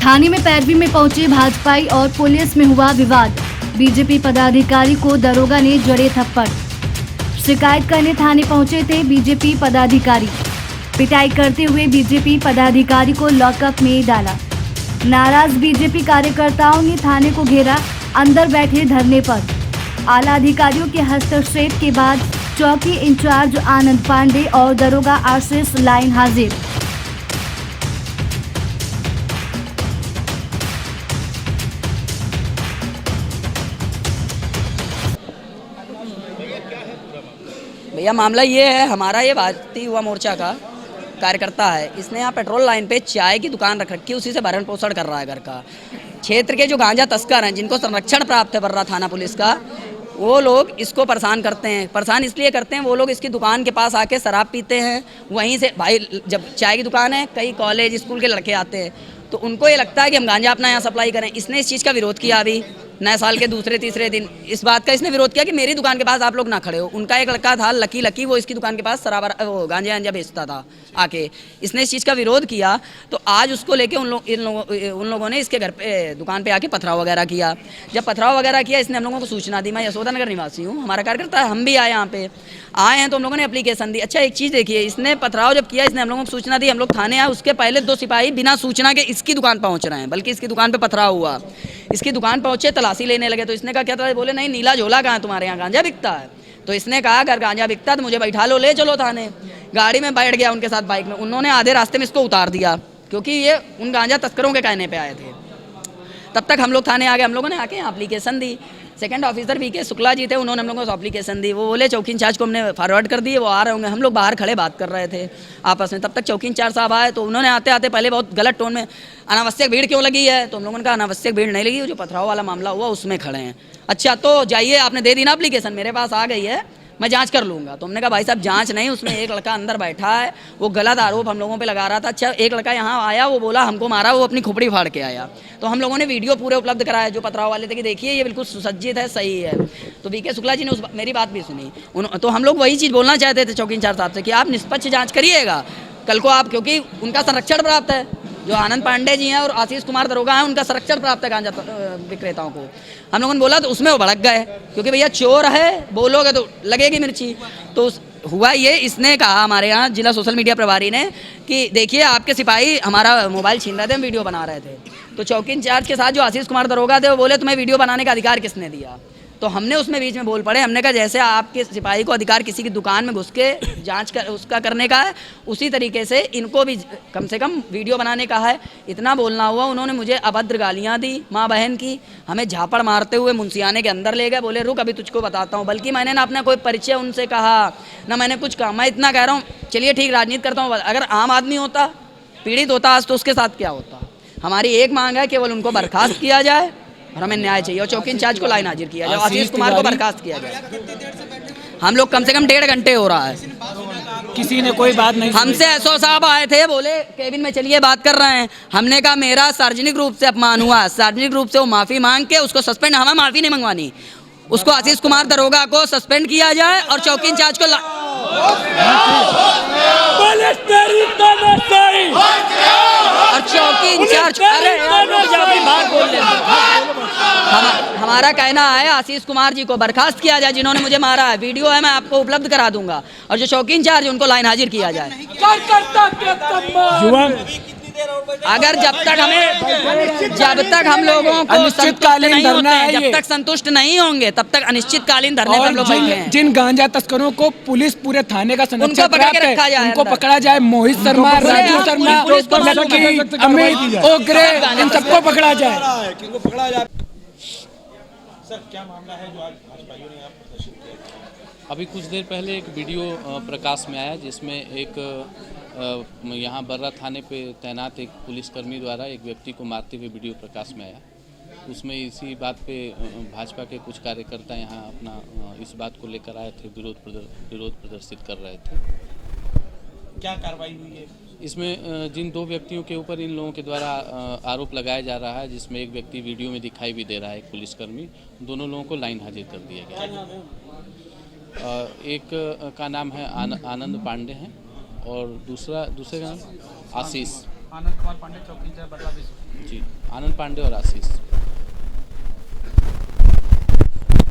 थाने में पैरवी में पहुंचे भाजपाई और पुलिस में हुआ विवाद। बीजेपी पदाधिकारी को दरोगा ने जड़े थप्पड़। शिकायत करने थाने पहुंचे थे बीजेपी पदाधिकारी। पिटाई करते हुए बीजेपी पदाधिकारी को लॉकअप में डाला। नाराज बीजेपी कार्यकर्ताओं ने थाने को घेरा, अंदर बैठे धरने पर। आला अधिकारियों के हस्तक्षेप के बाद चौकी इंचार्ज आनंद पांडे और दरोगा आशीष लाइन हाजिर। भैया मामला ये है, हमारा ये भारतीय युवा मोर्चा का कार्यकर्ता है। इसने यहाँ पेट्रोल लाइन पे चाय की दुकान रख रखी है, उसी से भरण पोषण कर रहा है घर का। क्षेत्र के जो गांजा तस्कर हैं, जिनको संरक्षण प्राप्त है बर्रा थाना पुलिस का, वो लोग इसको परेशान करते हैं। परेशान इसलिए करते हैं, वो लोग इसकी दुकान के पास आके शराब पीते हैं। वहीं से भाई, जब चाय की दुकान है, कई कॉलेज स्कूल के लड़के आते हैं, तो उनको ये लगता है कि हम गांजा अपना यहाँ सप्लाई करें। इसने इस चीज़ का विरोध किया। अभी नए साल के दूसरे तीसरे दिन इस बात का इसने विरोध किया कि मेरी दुकान के पास आप लोग ना खड़े हो। उनका एक लड़का था लकी, वो इसकी दुकान के पास वो गांजा बेचता था आके। इसने इस चीज़ का विरोध किया, तो आज उसको लेके उन लोगों ने इसके घर पे दुकान पे आके पथराव वगैरह किया। जब पथराव वगैरह किया, इसने हम लोगों को सूचना दी। मैं यशोदा नगर निवासी हूँ, हमारा कार्यकर्ता है, हम भी आए यहाँ पे आए हैं, तो हम लोगों ने एप्लीकेशन दी। अच्छा, एक चीज़ देखिए, इसने पथराव जब किया, इसने हम लोगों को सूचना दी, हम लोग थाने आए। उसके पहले 2 सिपाही बिना सूचना के इसकी दुकान पहुँच रहे हैं, बल्कि इसकी दुकान पर पथराव हुआ। इसकी दुकान पहुँचे, तलाशी लेने लगे, तो इसने कहा क्या था, बोले नहीं नीला झोला कहाँ है तुम्हारे यहाँ, गांजा बिकता है। तो इसने कहा अगर गांजा बिकता तो मुझे बैठा लो, ले चलो थाने। गाड़ी में बैठ गया उनके साथ बाइक में। उन्होंने आधे रास्ते में इसको उतार दिया, क्योंकि ये उन गांजा तस्करों के कहने पे आए थे। तब तक हम लोग थाने आ गए। हम लोगों ने आके एप्लीकेशन दी। Second officer VK Shukla ji थे, उन्होंने हम लोगों को एप्लीकेशन दी। वो बोले चौकी इंचार्ज को हमने फॉरवर्ड कर दिए, वो आ रहे होंगे। हम लोग बाहर खड़े बात कर रहे थे आपस में। तब तक चौकी इंचार्ज साहब आए, तो उन्होंने आते आते पहले बहुत गलत टोन में अनावश्यक भीड़ क्यों लगी है, तो हम लोगों ने कहा अनावश्यक भीड़ नहीं लगी, जो पथराव वाला मामला हुआ उसमें खड़े हैं। अच्छा, तो जाइए, आपने दे दी ना एप्लीकेशन, मेरे पास आ गई है, मैं जांच कर लूँगा। तो हमने कहा भाई साहब जांच नहीं, उसमें एक लड़का अंदर बैठा है, वो गलत आरोप हम लोगों पे लगा रहा था। अच्छा, एक लड़का यहाँ आया, वो बोला हमको मारा, वो अपनी खोपड़ी फाड़ के आया। तो हम लोगों ने वीडियो पूरे उपलब्ध कराया जो पथराव वाले थे कि देखिए ये बिल्कुल सुसज्जित है, सही है। तो वीके शुक्ला जी ने मेरी बात भी सुनी। तो हम लोग वही चीज़ बोलना चाहते थे चौकी इंचार्ज साहब से कि आप निष्पक्ष जाँच करिएगा कल को आप, क्योंकि उनका संरक्षण प्राप्त है। जो आनंद पांडे जी हैं और आशीष कुमार दरोगा हैं, उनका संरक्षण प्राप्त है गांजा विक्रेताओं को। हम लोगों ने बोला, तो उसमें वो भड़क गए, क्योंकि भैया चोर है, बोलोगे तो लगेगी मिर्ची। तो हुआ ये, इसने कहा हमारे यहाँ जिला सोशल मीडिया प्रभारी ने कि देखिए आपके सिपाही हमारा मोबाइल छीन रहे थे, हम वीडियो बना रहे थे। तो चौकी इंचार्ज के साथ जो आशीष कुमार दरोगा थे, वो बोले तुम्हें वीडियो बनाने का अधिकार किसने दिया। तो हमने उसमें बीच में बोल पड़े। हमने कहा जैसे आपके सिपाही को अधिकार किसी की दुकान में घुस के जांच कर उसका करने का है, उसी तरीके से इनको भी कम से कम वीडियो बनाने का है। इतना बोलना हुआ। उन्होंने मुझे अभद्र गालियां दी माँ बहन की, हमें झापड़ मारते हुए मुंशियाने के अंदर ले गए। बोले रुक अभी तुझको बताता हूँ। बल्कि मैंने ना अपना कोई परिचय उनसे कहा, ना मैंने कुछ कहा। मैं इतना कह रहा हूँ, चलिए ठीक राजनीति करता हूँ, अगर आम आदमी होता, पीड़ित होता आज, तो उसके साथ क्या होता। हमारी एक मांग है, केवल उनको बर्खास्त किया जाए और हमें न्याय चाहिए, और चौकी इंचार्ज को लाइन हाजिर किया जाए, आशीष कुमार को बर्खास्त किया जाए। हम लोग कम से कम 1.5 घंटे हो रहा है, किसी ने कोई बात नहीं। हमसे एसओ साहब आए थे, बोले केबिन में चलिए बात कर रहे हैं। हमने कहा मेरा सार्वजनिक रूप से अपमान हुआ, सार्वजनिक रूप से वो माफी मांग के उसको सस्पेंड, हमें माफी नहीं मंगवानी, उसको आशीष कुमार दरोगा को सस्पेंड किया जाए और चौकी इंचार्ज को और चौकी इंचार्ज, हमारा कहना है आशीष कुमार जी को बर्खास्त किया जाए, जिन्होंने मुझे मारा है। वीडियो है, मैं आपको उपलब्ध करा दूंगा, और जो चौकी इंचार्ज है उनको लाइन हाजिर किया जाए। अगर जब तक हम लोगों को अनिश्चितकालीन धरना है, जब तक संतुष्ट नहीं होंगे तब तक अनिश्चितकालीन धरने पर हम लोग बैठे हैं। जिन गांजा तस्करों को पुलिस पूरे थाने का संरक्षण प्राप्त है, उनको पकड़ा जाए। मोहित शर्मा, राजू शर्मा, अमित ओग्रे, इन सबको पकड़ा जाए। सर क्या मामला है जो आज भाजपाइयों ने यहाँ प्रदर्शित किया? अभी कुछ देर पहले एक वीडियो प्रकाश में आया, जिसमें एक यहाँ बर्रा थाने पे तैनात एक पुलिसकर्मी द्वारा एक व्यक्ति को मारते हुए वीडियो प्रकाश में आया। उसमें इसी बात पे भाजपा के कुछ कार्यकर्ता यहाँ अपना इस बात को लेकर आए थे, विरोध प्रदर्शित कर रहे थे। क्या कार्रवाई हुई है इसमें? जिन 2 व्यक्तियों के ऊपर इन लोगों के द्वारा आरोप लगाया जा रहा है, जिसमें एक व्यक्ति वीडियो में दिखाई भी दे रहा है, एक पुलिसकर्मी, दोनों लोगों को लाइन हाजिर कर दिया गया। एक का नाम है आनंद पांडे हैं और दूसरे का नाम आशीष आनंद कुमार पांडे, चौकी इंचार्ज बर्रा। जी। आनंद पांडे और आशीष।